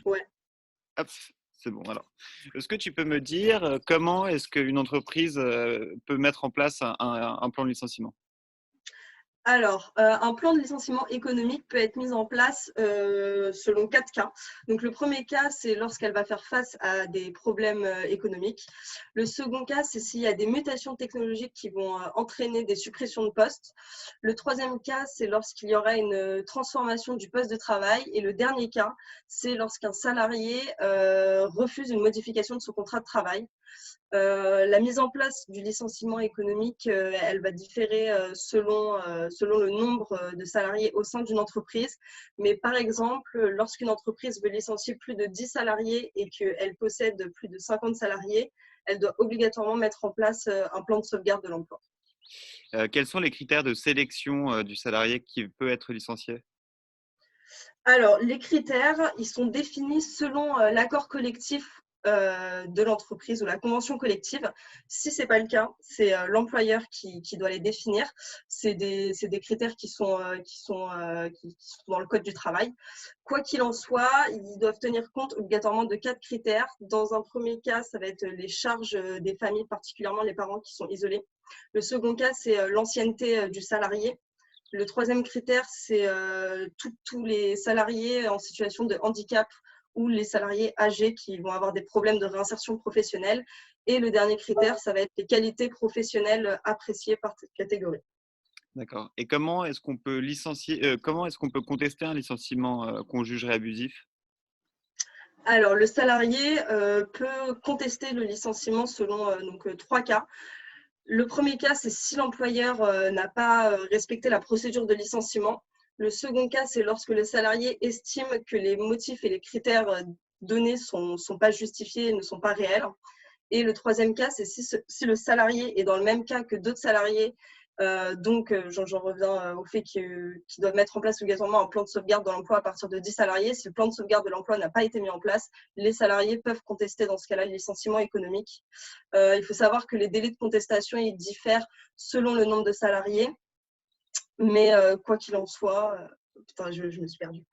Ouais. Hop, c'est bon alors. Est-ce que tu peux me dire, comment est-ce qu'une entreprise, peut mettre en place un plan de licenciement? Alors, un plan de licenciement économique peut être mis en place selon 4 cas. Donc, le premier cas, c'est lorsqu'elle va faire face à des problèmes économiques. Le second cas, c'est s'il y a des mutations technologiques qui vont entraîner des suppressions de postes. Le troisième cas, c'est lorsqu'il y aura une transformation du poste de travail. Et le dernier cas, c'est lorsqu'un salarié refuse une modification de son contrat de travail. La mise en place du licenciement économique, elle va différer selon le nombre de salariés au sein d'une entreprise. Mais par exemple, lorsqu'une entreprise veut licencier plus de 10 salariés et qu'elle possède plus de 50 salariés, elle doit obligatoirement mettre en place un plan de sauvegarde de l'emploi. Quels sont les critères de sélection, du salarié qui peut être licencié? Alors, les critères, ils sont définis selon l'accord collectif de l'entreprise ou la convention collective. Si ce n'est pas le cas, c'est l'employeur qui doit les définir. C'est des critères qui sont dans le Code du travail. Quoi qu'il en soit, ils doivent tenir compte obligatoirement de 4 critères. Dans un premier cas, ça va être les charges des familles, particulièrement les parents qui sont isolés. Le second cas, c'est l'ancienneté du salarié. Le troisième critère, c'est tous les salariés en situation de handicap ou les salariés âgés qui vont avoir des problèmes de réinsertion professionnelle. Et le dernier critère, ça va être les qualités professionnelles appréciées par cette catégorie. D'accord, et comment est-ce qu'on peut contester un licenciement, qu'on jugerait abusif? Alors, le salarié peut contester le licenciement selon donc, 3 cas. Le premier cas, c'est si l'employeur n'a pas respecté la procédure de licenciement. Le second cas, c'est lorsque le salarié estime que les motifs et les critères donnés ne sont pas justifiés et ne sont pas réels. Et le troisième cas, c'est si le salarié est dans le même cas que d'autres salariés. Donc, j'en reviens au fait qu'ils doivent mettre en place obligatoirement un plan de sauvegarde de l'emploi à partir de 10 salariés. Si le plan de sauvegarde de l'emploi n'a pas été mis en place, les salariés peuvent contester dans ce cas-là le licenciement économique. Il faut savoir que les délais de contestation ils diffèrent selon le nombre de salariés. Mais quoi qu'il en soit, putain, je me suis perdue.